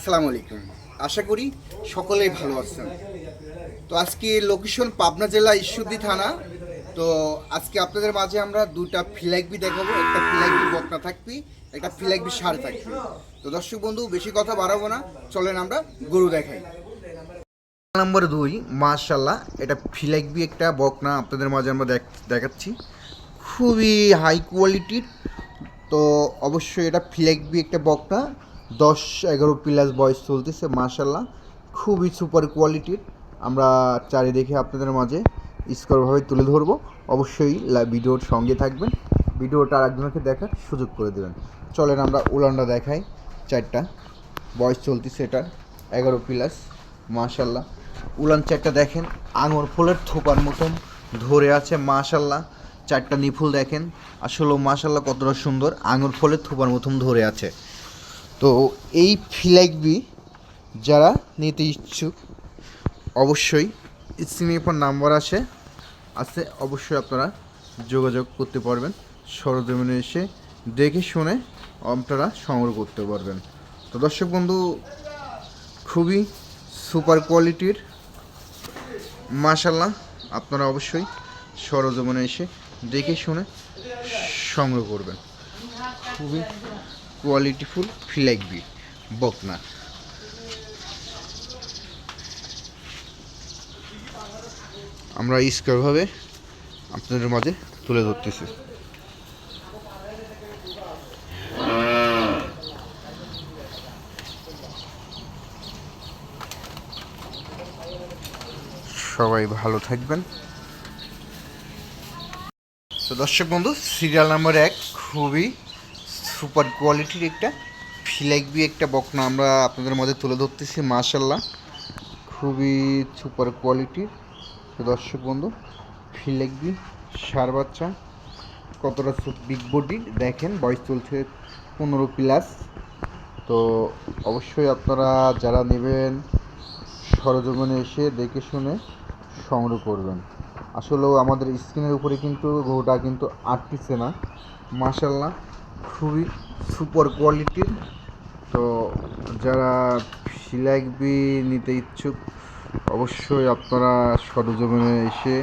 আসসালামু আলাইকুম। আশা করি সকলেই ভালো আছেন। তো আজকে লোকেশন পাবনা জেলা ঈশ্বরদী থানা। তো আজকে আপনাদের মাঝে আমরা দুটা ফিলাইবি দেখাবো। একটা ফিলাইবি বকনা থাকবি, একটা ফিলাইবি ষাঁড় থাকবে। তো দর্শক বন্ধু বেশি কথা বাড়াবো না, চলেন আমরা গরু দেখাই। নাম্বার 2 মাশাআল্লাহ, এটা ফিলাইবি একটা বকনা আপনাদের মাঝে আমরা দেখাচ্ছি, খুবই হাই কোয়ালিটির। তো অবশ্যই এটা ফিলাইবি একটা বকনা, 10-11 প্লাস বয়স চলতেছে। মাশাআল্লাহ খুবই সুপার কোয়ালিটির। আমরা চারিদিকে আপনাদের মাঝে স্কোরভাবে তুলে ধরবো। অবশ্যই ভিডিওর সঙ্গে থাকবেন, ভিডিওটা আরেকজনকে দেখার সুযোগ করে দেবেন। চলেন আমরা উলানটা দেখাই। 4টা বয়স চলতেছে এটার, 11 প্লাস। মাশাআল্লাহ উলান 4টা দেখেন, আঙুর ফুলের থোপার মতন ধরে আছে। মাশাআল্লাহ 4টা নিফুল দেখেন, আসলে মাশাআল্লাহ কতটা সুন্দর, আঙুর ফলের থোপার মতন ধরে আছে। তো এই ফিলাইবি যারা নিতে ইচ্ছুক অবশ্যই স্ক্রিনের উপর নাম্বার আছে, অবশ্যই আপনারা যোগাযোগ করতে পারবেন। সরজমিনে এসে দেখে শুনে আপনারা সংগ্রহ করতে পারবেন। তো দর্শক বন্ধু খুবই সুপার কোয়ালিটির, মাশাআল্লাহ আপনারা অবশ্যই সরজমিনে এসে দেখে শুনে সংগ্রহ করবেন। খুবই কোয়ালিটিফুল ফিলাইবি বকনা। আমরা স্কোয়ারভাবে আপনাদের মাঝে তুলে ধরতেছি। সবাই ভালো থাকবেন। তো দর্শক বন্ধু সিরিয়াল নাম্বার 1 খুবই সুপার কোয়ালিটির একটা ফিলাইবি একটা বকনা আমরা আপনাদের মধ্যে তুলে ধরতেছি। মাশাআল্লাহ খুবই সুপার কোয়ালিটির। তো দর্শক বন্ধু ফিলাইবি ষাঁড় বাচ্চা, কতটা বিগ বডি দেখেন, বয়স চলছে 15 প্লাস। তো অবশ্যই আপনারা যারা নেবেন সরজমিনে এসে দেখে শুনে সংগ্রহ করবেন। আসলেও আমাদের স্ক্রিনের উপরে কিন্তু গরুটা কিন্তু আটকিছে না। মাশাআল্লাহ খুবই সুপার কোয়ালিটির। তো যারা ফিলাইবি নিতে ইচ্ছুক অবশ্যই আপনারা সরজমিনে এসে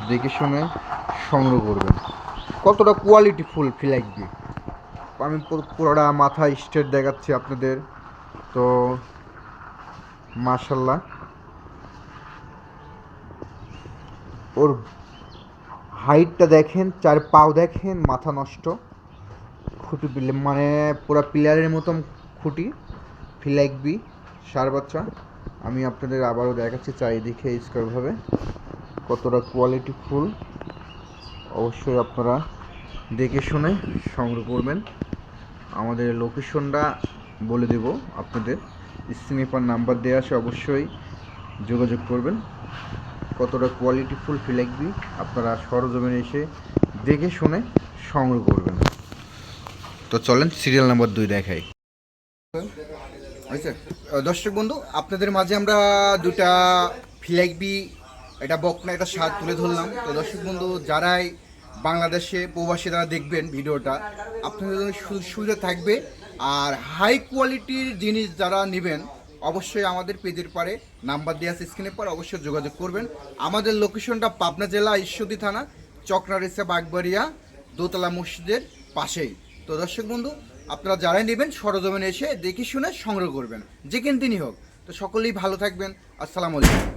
দেখে শুনে সংগ্রহ করবেন। কতটা কোয়ালিটিফুল ফিলাইবি, আমি পুরোটা মাথা স্ট্রেট দেখাচ্ছি আপনাদের। তো মাশাআল্লাহ ওর হাইটটা দেখেন, 4 পাও দেখেন, মাথা নষ্ট খুঁটি মানে পুরো পিলারের মতন খুঁটি ফিলাইবি ষাঁড় বাচ্চা। আমি আপনাদের আবারও দেখাচ্ছি চারিদিকে স্কোয়ারভাবে কতটা কোয়ালিটিফুল। অবশ্যই আপনারা দেখে শুনে সংগ্রহ করবেন। আমাদের লোকেশনটা বলে দেব আপনাদের, স্ক্রিনে পর নাম্বার দেওয়া আছে, অবশ্যই যোগাযোগ করবেন। কতটা কোয়ালিটিফুল ফিলাইবি আপনারা সরজমিনে এসে দেখে শুনে সংগ্রহ করবেন। তো চলেন সিরিয়াল নাম্বার 2 দেখাই। আচ্ছা দর্শক বন্ধু আপনাদের মাঝে আমরা দুটা ফিলাইবি, এটা বকনা এটা ষাঁড় তুলে ধরলাম। তো দর্শক বন্ধু যারাই বাংলাদেশে প্রবাসী তারা দেখবেন ভিডিওটা, আপনাদের জন্য সুবিধা থাকবে। আর হাই কোয়ালিটির জিনিস যারা নেবেন অবশ্যই আমাদের পেজের পারে নাম্বার দেওয়া আছে স্ক্রিনের পর, অবশ্যই যোগাযোগ করবেন। আমাদের লোকেশনটা পাবনা জেলা ঈশ্বরদী থানা, চক্রারিসা বাগবাড়িয়া দোতলা মসজিদের পাশেই। তো দর্শক বন্ধু আপনারা যারাই নেবেন সরজমিনে এসে দেখে শুনে সংগ্রহ করবেন, যে কেন তিনি হোক। তো সকলেই ভালো থাকবেন। আসসালামু আলাইকুম।